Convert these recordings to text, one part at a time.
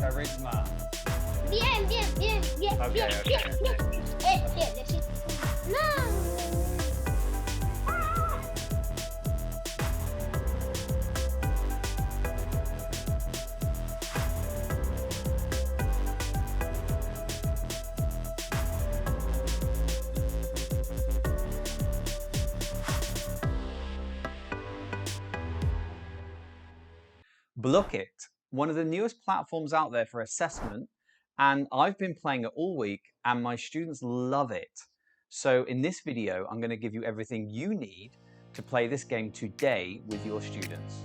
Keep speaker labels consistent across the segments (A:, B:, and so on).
A: Charisma.
B: Bien, bien, bien, bien,
A: Okay,
B: bien,
A: okay,
B: bien,
A: okay.
B: bien. Decir. No.
A: Blookit, one of the newest platforms out there for assessment, and I've been playing it all week and my students love it. So in this video, I'm going to give you everything you need to play this game today with your students.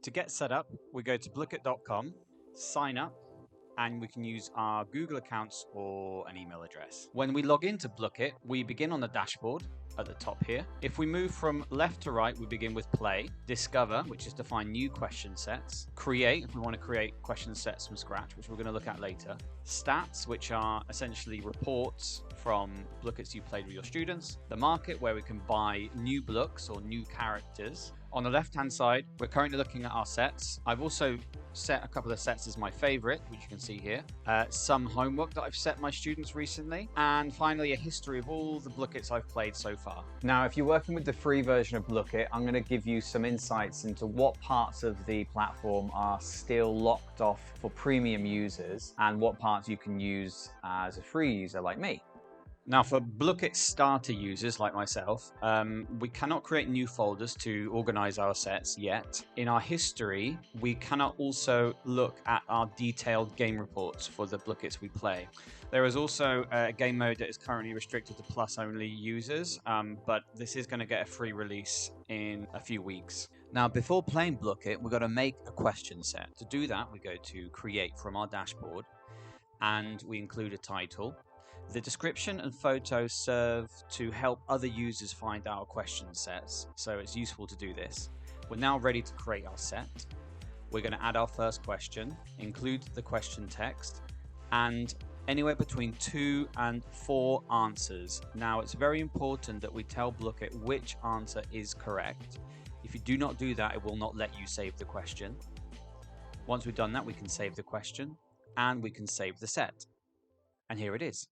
A: To get set up, we go to blookit.com, sign up, and we can use our Google accounts or an email address. When we log into Blookit, we begin on the dashboard at the top here. If we move from left to right, we begin with play, discover, which is to find new question sets, create, if we want to create question sets from scratch, which we're going to look at later, stats, which are essentially reports from Blookits you played with your students, the market, where we can buy new blooks or new characters. On the left-hand side, we're currently looking at our sets. I've also set a couple of sets as my favorite, which you can see here. Some homework that I've set my students recently. And finally, a history of all the Blookits I've played so far. Now, if you're working with the free version of Blookit, I'm going to give you some insights into what parts of the platform are still locked off for premium users and what parts you can use as a free user like me. Now, for Blookit starter users like myself, we cannot create new folders to organize our sets yet. In our history, we cannot also look at our detailed game reports for the Blookits we play. There is also a game mode that is currently restricted to Plus only users, but this is going to get a free release in a few weeks. Now, before playing Blookit, we've got to make a question set. To do that, we go to Create from our dashboard, and we include a title. The description and photos serve to help other users find our question sets, so it's useful to do this. We're now ready to create our set. We're going to add our first question, include the question text, and anywhere between 2 and 4 answers. Now, it's very important that we tell Blookit which answer is correct. If you do not do that, it will not let you save the question. Once we've done that, we can save the question and we can save the set. And here it is.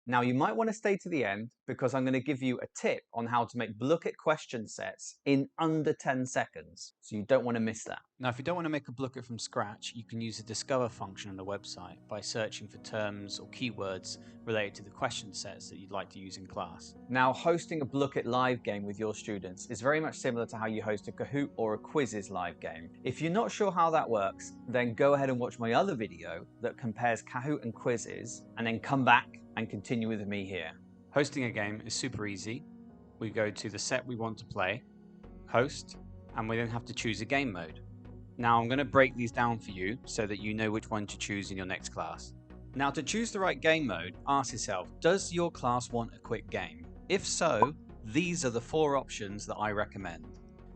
A: Now, you might want to stay to the end because I'm going to give you a tip on how to make Blookit question sets in under 10 seconds. So you don't want to miss that. Now, if you don't want to make a Blookit from scratch, you can use the Discover function on the website by searching for terms or keywords related to the question sets that you'd like to use in class. Now, hosting a Blookit live game with your students is very much similar to how you host a Kahoot or a Quizzes live game. If you're not sure how that works, then go ahead and watch my other video that compares Kahoot and Quizzes, and then come back and continue with me here. Hosting a game is super easy. We go to the set we want to play, host, and we then have to choose a game mode. Now I'm going to break these down for you so that you know which one to choose in your next class. Now, to choose the right game mode, ask yourself, does your class want a quick game? If so, these are the 4 options that I recommend.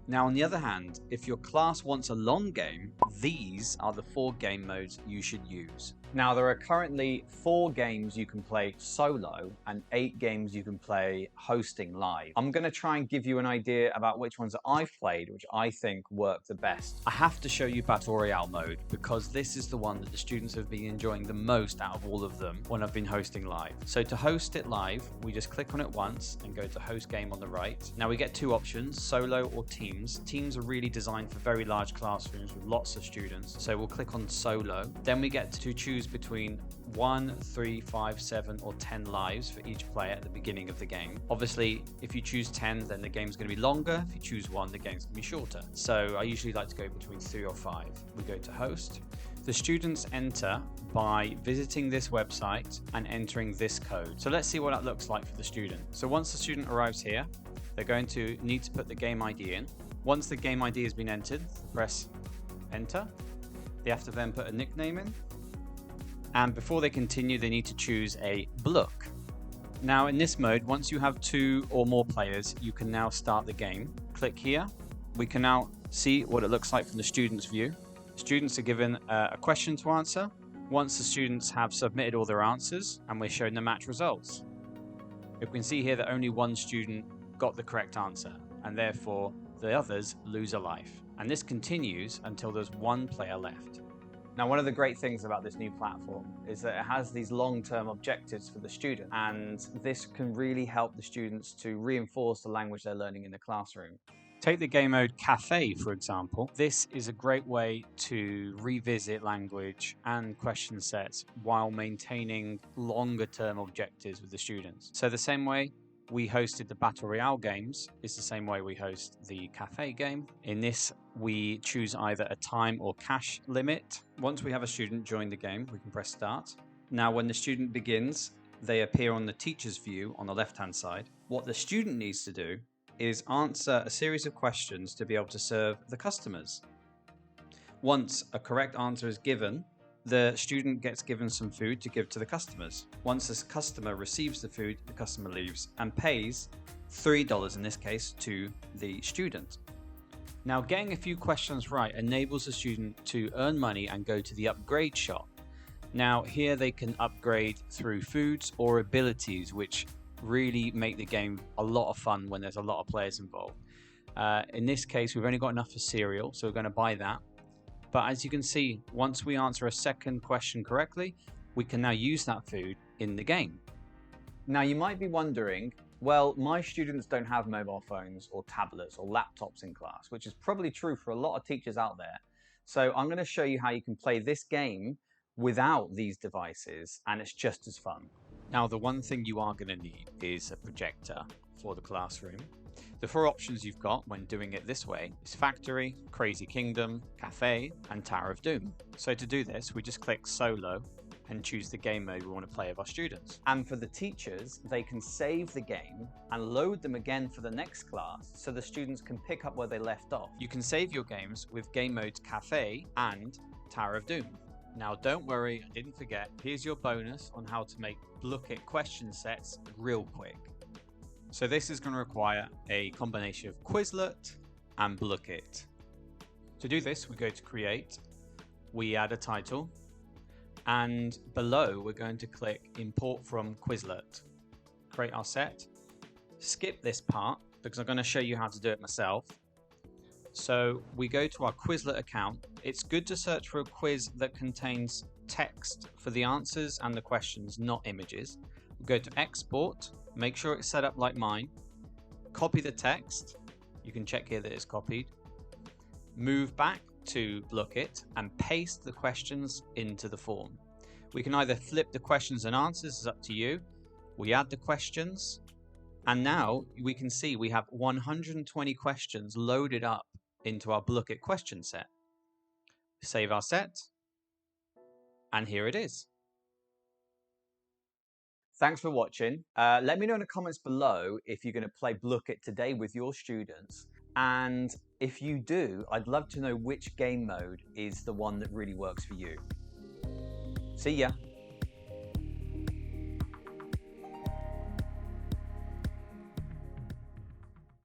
A: Now, on the other hand, if your class wants a long game, these are the 4 game modes you should use. Now, there are currently 4 games you can play solo and 8 games you can play hosting live. I'm going to try and give you an idea about which ones that I've played, which I think work the best. I have to show you Battle Royale mode because this is the one that the students have been enjoying the most out of all of them when I've been hosting live. So to host it live, we just click on it once and go to host game on the right. Now we get 2 options, solo or teams. Teams are really designed for very large classrooms with lots of students. So we'll click on solo. Then we get to choose between 1, 3, 5, 7 or 10 lives for each player at the beginning of the game. Obviously, if you choose 10, then the game's going to be longer. If you choose 1, the game's going to be shorter. So I usually like to go between 3 or 5. We go to host. The students enter by visiting this website and entering this code. So let's see what that looks like for the student. So once the student arrives here, they're going to need to put the game ID in. Once the game ID has been entered, press enter. They have to then put a nickname in. And before they continue, they need to choose a block. Now in this mode, once you have 2 or more players, you can now start the game. Click here. We can now see what it looks like from the student's view. Students are given a question to answer. Once the students have submitted all their answers, and we're showing the match results. You can see here that only 1 student got the correct answer, and therefore the others lose a life. And this continues until there's one player left. Now, one of the great things about this new platform is that it has these long-term objectives for the student, and this can really help the students to reinforce the language they're learning in the classroom. Take the game mode Cafe, for example. This is a great way to revisit language and question sets while maintaining longer-term objectives with the students. So the same way we hosted the Battle Royale games is the same way we host the Cafe game. In this, we choose either a time or cash limit. Once we have a student join the game, we can press start. Now, when the student begins, they appear on the teacher's view on the left-hand side. What the student needs to do is answer a series of questions to be able to serve the customers. Once a correct answer is given, the student gets given some food to give to the customers. Once this customer receives the food, the customer leaves and pays $3 in this case to the student. Now, getting a few questions right enables the student to earn money and go to the upgrade shop. Now, here they can upgrade through foods or abilities, which really make the game a lot of fun when there's a lot of players involved. In this case, we've only got enough for cereal, so we're going to buy that. But as you can see, once we answer a second question correctly, we can now use that food in the game. Now, you might be wondering, well, my students don't have mobile phones or tablets or laptops in class, which is probably true for a lot of teachers out there. So I'm going to show you how you can play this game without these devices, and it's just as fun. Now, the one thing you are going to need is a projector for the classroom. The four options you've got when doing it this way is Factory, Crazy Kingdom, Cafe, and Tower of Doom. So to do this, we just click Solo and choose the game mode we want to play with our students. And for the teachers, they can save the game and load them again for the next class so the students can pick up where they left off. You can save your games with game modes Cafe and Tower of Doom. Now, don't worry, I didn't forget. Here's your bonus on how to make Blooket question sets real quick. So this is going to require a combination of Quizlet and Blooket. To do this, we go to Create, we add a title, and below we're going to click Import from Quizlet. Create our set. Skip this part because I'm going to show you how to do it myself. So we go to our Quizlet account. It's good to search for a quiz that contains text for the answers and the questions, not images. We go to Export, make sure it's set up like mine. Copy the text. You can check here that it's copied. Move back to Blooket and paste the questions into the form. We can either flip the questions and answers, it's up to you. We add the questions, and now we can see we have 120 questions loaded up into our Blooket question set. Save our set, and here it is. Thanks for watching. Let me know in the comments below if you're going to play Blooket today with your students. And if you do, I'd love to know which game mode is the one that really works for you. See ya.